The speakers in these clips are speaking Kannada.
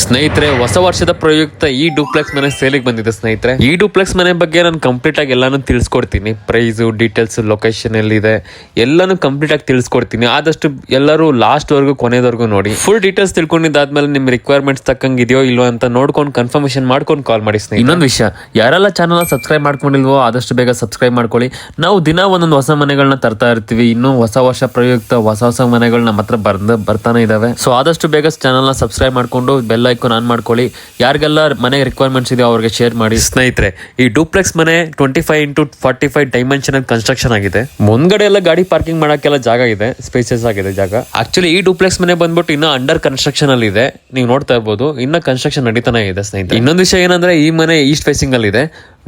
ಸ್ನೇಹಿತರೆ, ಹೊಸ ವರ್ಷದ ಪ್ರಯುಕ್ತ ಈ ಡೂಪ್ಲೆಕ್ಸ್ ಮನೆ ಸೇಲಿಗೆ ಬಂದಿದೆ ಸ್ನೇಹಿತರೆ. ಈ ಡೂಪ್ಲೆಕ್ಸ್ ಮನೆ ಬಗ್ಗೆ ನಾನು ಕಂಪ್ಲೀಟ್ ಆಗಿ ಎಲ್ಲಾನು ತಿಳಿಸ್ಕೊಡ್ತೀನಿ. ಪ್ರೈಸು, ಡೀಟೇಲ್ಸ್, ಲೊಕೇಶನ್ ಎಲ್ಲಿದೆ ಎಲ್ಲಾನು ಕಂಪ್ಲೀಟ್ ಆಗಿ ತಿಳಿಸ್ಕೊಡ್ತೀನಿ. ಆದಷ್ಟು ಎಲ್ಲರೂ ಲಾಸ್ಟ್ ವರ್ಗು ಕೊನೆವರೆಗೂ ನೋಡಿ. ಫುಲ್ ಡೀಟೇಲ್ಸ್ ತಿಳ್ಕೊಂಡಿದ್ದಾದ್ಮೇಲೆ ನಿಮ್ ರಿಕ್ವೈರ್ಮೆಂಟ್ಸ್ ತಕ್ಕಂಗೆ ಇದೆಯೋ ಇಲ್ವೋ ಅಂತ ನೋಡ್ಕೊಂಡು ಕನ್ಫರ್ಮೇಶನ್ ಮಾಡ್ಕೊಂಡು ಕಾಲ್ ಮಾಡಿ ಸ್ನೇಹಿತರೆ. ಇನ್ನೊಂದು ವಿಷಯ, ಯಾರೆಲ್ಲ ಚಾನಲ್ ಸಬ್ಸ್ಕ್ರೈಬ್ ಮಾಡ್ಕೊಂಡಿಲ್ವೋ ಆದಷ್ಟು ಬೇಗ ಸಬ್ಸ್ಕ್ರೈಬ್ ಮಾಡ್ಕೊಳ್ಳಿ. ನಾವು ದಿನ ಒಂದೊಂದು ಹೊಸ ಮನೆಗಳನ್ನ ತರ್ತಾ ಇರ್ತೀವಿ. ಇನ್ನು ಹೊಸ ವರ್ಷ ಪ್ರಯುಕ್ತ ಹೊಸ ಮನೆಗಳು ನಮ್ಮ ಹತ್ರ ಬರ್ತಾನೆ ಇದಾವೆ. ಸೊ ಆದಷ್ಟು ಬೇಗ ಚಾನಲ್ ನ ಸಬ್ಸ್ಕ್ರೈಬ್ ಮಾಡ್ಕೊಂಡು ಬೆಲ್ ಐಕಾನ್ ಆನ್ ಮಾಡ್ಕೊಳ್ಳಿ. ಯಾರಿಗೆಲ್ಲ ಮನೆಗೆ ರಿಕ್ವೈರ್ಮೆಂಟ್ಸ್ ಇದೆ ಅವ್ರಿಗೆ ಶೇರ್ ಮಾಡಿ. ಸ್ನೇಹಿತರೆ, ಈ ಡೂಪ್ಲೆಕ್ಸ್ ಮನೆ 25x45 ಡೈಮೆನ್ಷನಲ್ ಕನ್ಸ್ಟ್ರಕ್ಷನ್ ಆಗಿದೆ. ಮುಂದ್ಗಡೆ ಎಲ್ಲ ಗಾಡಿ ಪಾರ್ಕಿಂಗ್ ಮಾಡಕ್ಕೆಲ್ಲ ಜಾಗ ಇದೆ, ಸ್ಪೇಸಸ್ ಆಗಿದೆ ಜಾಗ. ಆಕ್ಚುಲಿ ಈ ಡೂಪ್ಲೆಕ್ಸ್ ಮನೆ ಬಂದ್ಬಿಟ್ಟು ಇನ್ನ ಅಂಡರ್ ಕನ್ಸ್ಟ್ರಕ್ಷನ್ ಅಲ್ಲಿ ಇದೆ. ನೀವು ನೋಡ್ತಾ ಇರ್ಬೋದು, ಇನ್ನ ಕನ್ಸ್ಟ್ರಕ್ಷನ್ ನಡೀತಾನೆ ಇದೆ ಸ್ನೇಹಿತರೆ. ಇನ್ನೊಂದು ವಿಷಯ ಏನಂದ್ರೆ, ಈ ಮನೆ ಈಸ್ಟ್ ಫೇಸಿಂಗ್ ಅಲ್ಲಿ ಇದೆ.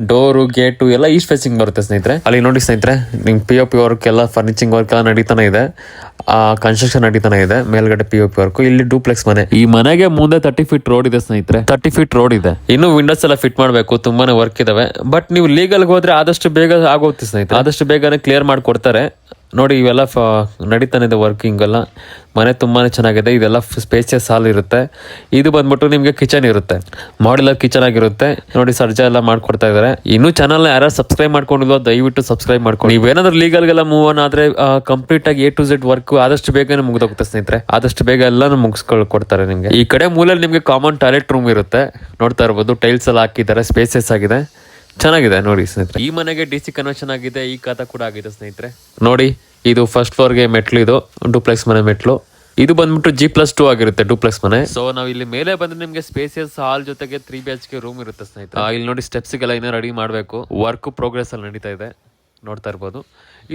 ಡೋರು, ಗೇಟು ಎಲ್ಲ ಈಸ್ಟ್ ಫೇಸಿಂಗ್ ಬರುತ್ತೆ ಸ್ನೇಹಿತರೆ. ಅಲ್ಲಿ ನೋಡಿ ಸ್ನೇಹಿತರೆ, ನಿಮ್ POP ವರ್ಕ್ ಎಲ್ಲ, ಫರ್ನಿಚಿಂಗ್ ವರ್ಕ್ ಎಲ್ಲ ನಡೀತಾನೆ ಇದೆ. ಕನ್ಸ್ಟ್ರಕ್ಷನ್ ನಡೀತಾನೆ ಇದೆ. ಮೇಲ್ಗಡೆ POP ವರ್ಕ್. ಇಲ್ಲಿ ಡೂಪ್ಲೆಕ್ಸ್ ಮನೆ. ಈ ಮನೆಗೆ ಮುಂದೆ 30 ಫೀಟ್ ರೋಡ್ ಇದೆ ಸ್ನೇಹಿತರೆ. 30 ಫೀಟ್ ರೋಡ್ ಇದೆ. ಇನ್ನು ವಿಂಡೋಸ್ ಎಲ್ಲ ಫಿಟ್ ಮಾಡಬೇಕು, ತುಂಬಾನೇ ವರ್ಕ್ ಇದಾವೆ. ಬಟ್ ನೀವು ಲೀಗಲ್ ಹೋದ್ರೆ ಆದಷ್ಟು ಬೇಗ ಆಗೋಗುತ್ತೆ ಸ್ನೇಹಿತರೆ. ಆದಷ್ಟು ಬೇಗನೆ ಕ್ಲಿಯರ್ ಮಾಡ್ಕೊಡ್ತಾರೆ. ನೋಡಿ, ಇವೆಲ್ಲ ನಡೀತಾನೆ ಇದೆ ವರ್ಕಿಂಗ್ ಎಲ್ಲ. ಮನೆ ತುಂಬಾನೇ ಚೆನ್ನಾಗಿದೆ. ಇದೆಲ್ಲ ಸ್ಪೇಸಿಯಸ್ ಹಾಲ್ ಇರುತ್ತೆ. ಇದು ಬಂದ್ಬಿಟ್ಟು ನಿಮ್ಗೆ ಕಿಚನ್ ಇರುತ್ತೆ, ಮಾಡ್ಯುಲರ್ ಕಿಚನ್ ಆಗಿರುತ್ತೆ. ನೋಡಿ, ಸರ್ಜಾ ಎಲ್ಲ ಮಾಡ್ಕೊಡ್ತಾ ಇದಾರೆ. ಇನ್ನು ಚಾನಲ್ ಯಾರು ಸಬ್ಸ್ಕ್ರೈಬ್ ಮಾಡ್ಕೊಂಡಿಲ್ವೋ ದಯವಿಟ್ಟು ಸಬ್ಸ್ಕ್ರೈಬ್ ಮಾಡ್ಕೊಂಡು. ನೀವೇನಾದ್ರೂ ಲೀಗಲ್ಗೆಲ್ಲ ಮೂವ್ ಆನ್ ಆದ್ರೆ ಕಂಪ್ಲೀಟ್ ಆಗಿ A to Z ವರ್ಕ್ ಆದಷ್ಟು ಬೇಗನೆ ಮುಗಿದೋಗುತ್ತೆ ಸ್ನೇಹಿತರೆ. ಆದಷ್ಟು ಬೇಗ ಎಲ್ಲಾನು ಮುಗಿಸ್ಕೊಡ್ತಾರೆ ನಿಮ್ಗೆ. ಈ ಕಡೆ ಮೂಲೆಯಲ್ಲಿ ನಿಮ್ಗೆ ಕಾಮನ್ ಟಾಯ್ಲೆಟ್ ರೂಮ್ ಇರುತ್ತೆ. ನೋಡ್ತಾ ಇರ್ಬೋದು, ಟೈಲ್ಸ್ ಎಲ್ಲ ಹಾಕಿದ್ದಾರೆ, ಸ್ಪೇಸಸ್ ಆಗಿದೆ, ಚೆನ್ನಾಗಿದೆ ನೋಡಿ ಸ್ನೇಹಿತರೆ. ಈ ಮನೆಗೆ DC ಕನ್ವರ್ಷನ್ ಆಗಿದೆ, ಈ ಖಾತಾ ಕೂಡ ಆಗಿದೆ ಸ್ನೇಹಿತರೆ. ನೋಡಿ, ಇದು ಫಸ್ಟ್ ಫ್ಲೋರ್ಗೆ ಮೆಟ್ಲು. ಇದು ಡೂಪ್ಲೆಕ್ಸ್ ಮನೆ ಮೆಟ್ಲು. ಇದು ಬಂದ್ಬಿಟ್ಟು G+2 ಆಗಿರುತ್ತೆ ಡೂಪ್ಲೆಕ್ಸ್ ಮನೆ. ಸೊ ನಾವು ಇಲ್ಲಿ ಮೇಲೆ ಬಂದ್ರೆ ನಿಮ್ಗೆ ಸ್ಪೇಸಿಯಸ್ ಹಾಲ್ ಜೊತೆಗೆ 3 BHK ರೂಮ್ ಇರುತ್ತೆ ಸ್ನೇಹಿತರೆ. ಇಲ್ಲಿ ನೋಡಿ, ಸ್ಟೆಪ್ಸ್ಗೆಲ್ಲ ಇನ್ನೂ ರೆಡಿ ಮಾಡಬೇಕು. ವರ್ಕ್ ಪ್ರೋಗ್ರೆಸ್ ಅಲ್ಲಿ ನಡೀತಾ ಇದೆ, ನೋಡ್ತಾ ಇರ್ಬೋದು.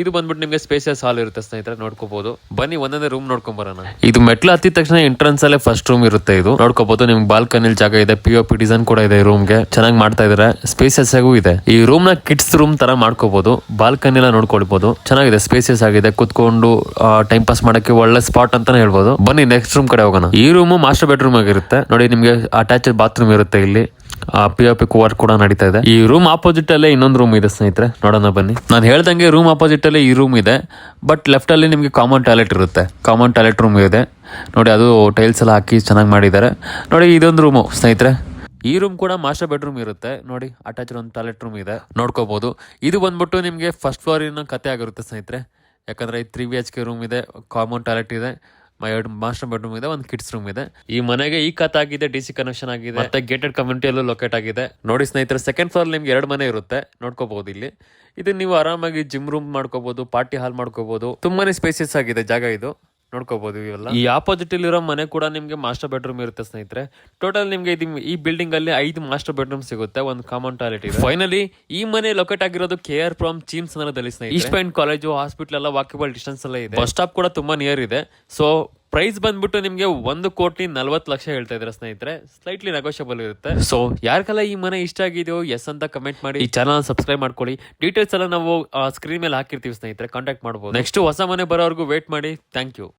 ಇದು ಬಂದ್ಬಿಟ್ಟು ನಿಮ್ಗೆ ಸ್ಪೇಸಿಯಸ್ ಹಾಲ್ ಇರುತ್ತೆ ಸ್ನೇಹಿತರೆ, ನೋಡ್ಕೋಬಹುದು. ಬನ್ನಿ ಒಂದೊಂದೇ ರೂಮ್ ನೋಡ್ಕೊಂಡ್ ಬರೋಣ. ಇದು ಮೆಟ್ಲು ಹತ್ತಿದ ತಕ್ಷಣ ಎಂಟ್ರೆನ್ಸ್ ಅಲ್ಲೇ ಫಸ್ಟ್ ರೂಮ್ ಇರುತ್ತೆ. ಇದು ನೋಡ್ಕೋಬಹುದು. ನಿಮ್ಗೆ ಬಾಲ್ಕನಿ ಜಾಗ ಇದೆ, POP ಡಿಸೈನ್ ಕೂಡ ಇದೆ. ಈ ರೂಮ್ಗೆ ಚೆನ್ನಾಗಿ ಮಾಡ್ತಾ ಇದಾರೆ, ಸ್ಪೇಸಿಯಸ್ ಆಗೂ ಇದೆ. ಈ ರೂಮ್ ನ ಕಿಡ್ಸ್ ರೂಮ್ ತರ ಮಾಡ್ಕೋಬಹುದು. ಬಾಲ್ಕನಿ ಎಲ್ಲ ನೋಡ್ಕೊಳ್ಬಹುದು, ಚೆನ್ನಾಗಿದೆ, ಸ್ಪೇಸಿಯಸ್ ಆಗಿದೆ. ಕುತ್ಕೊಂಡು ಟೈಮ್ ಪಾಸ್ ಮಾಡಕ್ಕೆ ಒಳ್ಳೆ ಸ್ಪಾಟ್ ಅಂತಾನೆ ಹೇಳ್ಬೋದು. ಬನ್ನಿ ನೆಕ್ಸ್ಟ್ ರೂಮ್ ಕಡೆ ಹೋಗೋಣ. ಈ ರೂಮ್ ಮಾಸ್ಟರ್ ಬೆಡ್ರೂಮ್ ಆಗಿರುತ್ತೆ. ನೋಡಿ, ನಿಮ್ಗೆ ಅಟ್ಯಾಚ್ಡ್ ಬಾತ್ರೂಮ್ ಇರುತ್ತೆ. ಇಲ್ಲಿ POP ವರ್ಕ್ ಕೂಡ ನಡೀತಾ ಇದೆ. ಈ ರೂಮ್ ಆಪೋಸಿಟ್ ಅಲ್ಲೇ ಇನ್ನೊಂದು ರೂಮ್ ಇದೆ ಸ್ನೇಹಿತರೆ, ನೋಡೋಣ ಬನ್ನಿ. ನಾನು ಹೇಳ್ದಂಗೆ ರೂಮ್ ಆಪೋಸಿಟ್ ಅಲ್ಲೇ ಈ ರೂಮ್ ಇದೆ. ಬಟ್ ಲೆಫ್ಟ್ ಅಲ್ಲಿ ನಿಮ್ಗೆ ಕಾಮನ್ ಟಾಯ್ಲೆಟ್ ಇರುತ್ತೆ. ಕಾಮನ್ ಟಾಯ್ಲೆಟ್ ರೂಮ್ ಇದೆ ನೋಡಿ, ಅದು ಟೈಲ್ಸ್ ಎಲ್ಲ ಹಾಕಿ ಚೆನ್ನಾಗಿ ಮಾಡಿದ್ದಾರೆ. ನೋಡಿ, ಇದೊಂದು ರೂಮು ಸ್ನೇಹಿತರೆ. ಈ ರೂಮ್ ಕೂಡ ಮಾಸ್ಟರ್ ಬೆಡ್ರೂಮ್ ಇರುತ್ತೆ. ನೋಡಿ, ಅಟ್ಯಾಚ್ಡ್ ಒಂದು ಟಾಯ್ಲೆಟ್ ರೂಮ್ ಇದೆ, ನೋಡ್ಕೋಬಹುದು. ಇದು ಬಂದ್ಬಿಟ್ಟು ನಿಮ್ಗೆ ಫಸ್ಟ್ ಫ್ಲೋರಿನ ಕತೆ ಆಗಿರುತ್ತೆ ಸ್ನೇಹಿತರೆ. ಯಾಕಂದ್ರೆ 3 BHK ರೂಮ್ ಇದೆ, ಕಾಮನ್ ಟಾಯ್ಲೆಟ್ ಇದೆ, ಎರಡು ಮಾಸ್ಟರ್ ಬೆಡ್ರೂಮ್ ಇದೆ, ಒಂದು ಕಿಡ್ಸ್ ರೂಮ್ ಇದೆ. ಈ ಮನೆಗೆ ಈ ಖಾತಾ ಆಗಿದೆ, DC ಕನೆಕ್ಷನ್ ಆಗಿದೆ, ಮತ್ತೆ ಗೇಟೆಡ್ ಕಮ್ಯುನಿಟಿಯಲ್ಲೂ ಲೊಕೇಟ್ ಆಗಿದೆ. ನೋಡಿ ಸ್ನೇಹಿತರೆ, ಸೆಕೆಂಡ್ ಫ್ಲೋರ್ ನಿಮ್ಗೆ 2 ಮನೆ ಇರುತ್ತೆ, ನೋಡ್ಕೋಬಹುದು. ಇಲ್ಲಿ ಇದು ನೀವು ಆರಾಮಾಗಿ ಜಿಮ್ ರೂಮ್ ಮಾಡ್ಕೋಬಹುದು, ಪಾರ್ಟಿ ಹಾಲ್ ಮಾಡ್ಕೋಬಹುದು. ತುಂಬಾನೇ ಸ್ಪೇಸಿಯಸ್ ಆಗಿದೆ ಜಾಗ ಇದು, ನೋಡ್ಕೋಬಹುದು. ಇವೆಲ್ಲ ಈ ಆಪೋಸಿಟ್ ಇರೋ ಮನೆ ಕೂಡ ನಿಮ್ಗೆ ಮಾಸ್ಟರ್ ಬೆಡ್ರೂಮ್ ಇರುತ್ತೆ ಸ್ನೇಹಿತರೆ. ಟೋಟಲ್ ನಿಮ್ಗೆ ಈ ಬಿಲ್ಡಿಂಗ್ ಅಲ್ಲಿ 5 ಮಾಸ್ಟರ್ ಬೆಡ್ರೂಮ್ ಸಿಗುತ್ತೆ, ಒಂದು ಕಾಮನ್ ಟಾಯ್ಲೆಟ್ ಇದೆ. ಫೈನಲಿ ಈ ಮನೆ ಲೊಕೇಟ್ ಆಗಿರೋದು KR Prom ಚೀಮ್ಸ್ ನಗರದಲ್ಲಿ ಸ್ನೇಹಿತರೆ. ಈಸ್ಟ್ ಪಾಯಿಂಟ್ ಕಾಲೇಜು, ಹಾಸ್ಪಿಟಲ್ ಎಲ್ಲ ವಾಕಬಲ್ ಡಿಸ್ಟೆನ್ಸ್ ಅಲ್ಲೇ ಇದೆ. ಬಸ್ ಸ್ಟಾಪ್ ಕೂಡ ತುಂಬಾ ನಿಯರ್ ಇದೆ. ಸೊ ಪ್ರೈಸ್ ಬಂದ್ಬಿಟ್ಟು ನಿಮ್ಗೆ 1,40,40,00,000 ಹೇಳ್ತಾ ಇದ್ರೆ ಸ್ನೇಹಿತರೆ. ಸ್ಲೈಟ್ಲಿ ನೆಗೋಷಿಯಬಲ್ ಇರುತ್ತೆ. ಸೊ ಯಾರಿಗೆಲ್ಲ ಈ ಮನೆ ಇಷ್ಟ ಆಗಿದೆಯೋ ಎಸ್ ಅಂತ ಕಮೆಂಟ್ ಮಾಡಿ. ಈ ಚಾನಲ್ ಸಬ್ಸ್ಕ್ರೈಬ್ ಮಾಡ್ಕೊಳ್ಳಿ. ಡೀಟೇಲ್ಸ್ ಎಲ್ಲ ನಾವು ಸ್ಕ್ರೀನ್ ಮೇಲೆ ಹಾಕಿರ್ತೀವಿ ಸ್ನೇಹಿತರೆ, ಕಾಂಟ್ಯಾಕ್ಟ್ ಮಾಡಬಹುದು. ನೆಕ್ಸ್ಟ್ ಹೊಸ ಮನೆ ಬರೋವರೆಗೂ ವೇಟ್ ಮಾಡಿ. Thank you.